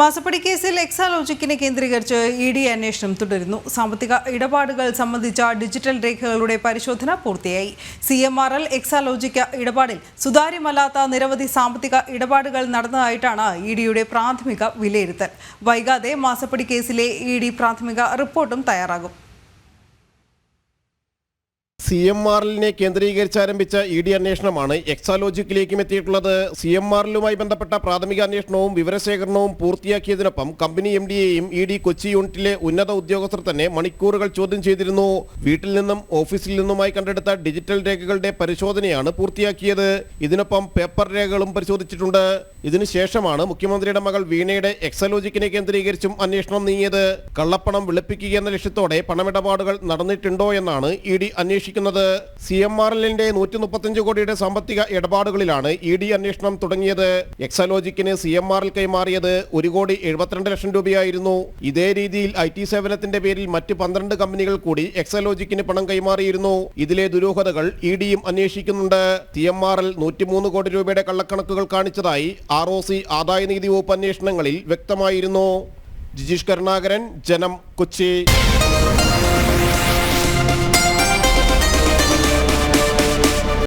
മാസപ്പടി കേസിൽ എക്സാലോജിക്കിനെ കേന്ദ്രീകരിച്ച് ഇഡി അന്വേഷണം തുടരുന്നു. സാമ്പത്തിക ഇടപാടുകൾ സംബന്ധിച്ച ഡിജിറ്റൽ രേഖകളുടെ പരിശോധന പൂർത്തിയായി. CMRL എക്സാലോജിക് ഇടപാടിൽ സുതാര്യമല്ലാത്ത നിരവധി സാമ്പത്തിക ഇടപാടുകൾ നടന്നതായിട്ടാണ് ഇഡിയുടെ പ്രാഥമിക വിലയിരുത്തൽ. വൈകാതെ മാസപ്പടി കേസിലെ ഇഡി പ്രാഥമിക റിപ്പോർട്ടും തയ്യാറാകും. CMRLനെ കേന്ദ്രീകരിച്ച് ആരംഭിച്ച ഇഡി അന്വേഷണമാണ് എക്സാലോജിക്കിലേക്കും എത്തിയിട്ടുള്ളത്. CMRLുമായി ബന്ധപ്പെട്ട പ്രാഥമിക അന്വേഷണവും വിവരശേഖരണവും പൂർത്തിയാക്കിയതിനൊപ്പം കമ്പനി MDയെയും ഇഡി കൊച്ചി യൂണിറ്റിലെ ഉന്നത ഉദ്യോഗസ്ഥർ തന്നെ മണിക്കൂറുകൾ ചോദ്യം ചെയ്തിരുന്നു. വീട്ടിൽ നിന്നും ഓഫീസിൽ നിന്നുമായി കണ്ടെടുത്ത ഡിജിറ്റൽ രേഖകളുടെ പരിശോധനയാണ് പൂർത്തിയാക്കിയത്. ഇതിനൊപ്പം പേപ്പർ രേഖകളും പരിശോധിച്ചിട്ടുണ്ട്. ഇതിനുശേഷമാണ് മുഖ്യമന്ത്രിയുടെ മകൾ വീണയുടെ എക്സാലോജിക്കിനെ കേന്ദ്രീകരിച്ചും അന്വേഷണം നീങ്ങിയത്. കള്ളപ്പണം വെളുപ്പിക്കുക എന്ന ലക്ഷ്യത്തോടെ പണമിടപാടുകൾ നടന്നിട്ടുണ്ടോ എന്നാണ് ഇഡി അന്വേഷിക്കുന്നത്. CMRLന്റെ 135 കോടിയുടെ സാമ്പത്തിക ഇടപാടുകളിലാണ് ഇഡി അന്വേഷണം തുടങ്ങിയത്. എക്സാലോജിക്കിന് CMRL കൈമാറിയത് 1,72 ലക്ഷം രൂപയായിരുന്നു. ഇതേ രീതിയിൽ IT സേവനത്തിന്റെ പേരിൽ മറ്റ് 12 കമ്പനികൾ കൂടി എക്സാലോജിക്കിന് പണം കൈമാറിയിരുന്നു. ഇതിലെ ദുരൂഹതകൾ ഇഡിയും അന്വേഷിക്കുന്നുണ്ട്. CMRL 103 കോടി രൂപയുടെ കള്ളക്കണക്കുകൾ കാണിച്ചതായി ROC ആദായനികുതി വകുപ്പ് അന്വേഷണങ്ങളിൽ വ്യക്തമായിരുന്നു. ജിജീഷ് കരുണാകരൻ, ജനം, കൊച്ചി.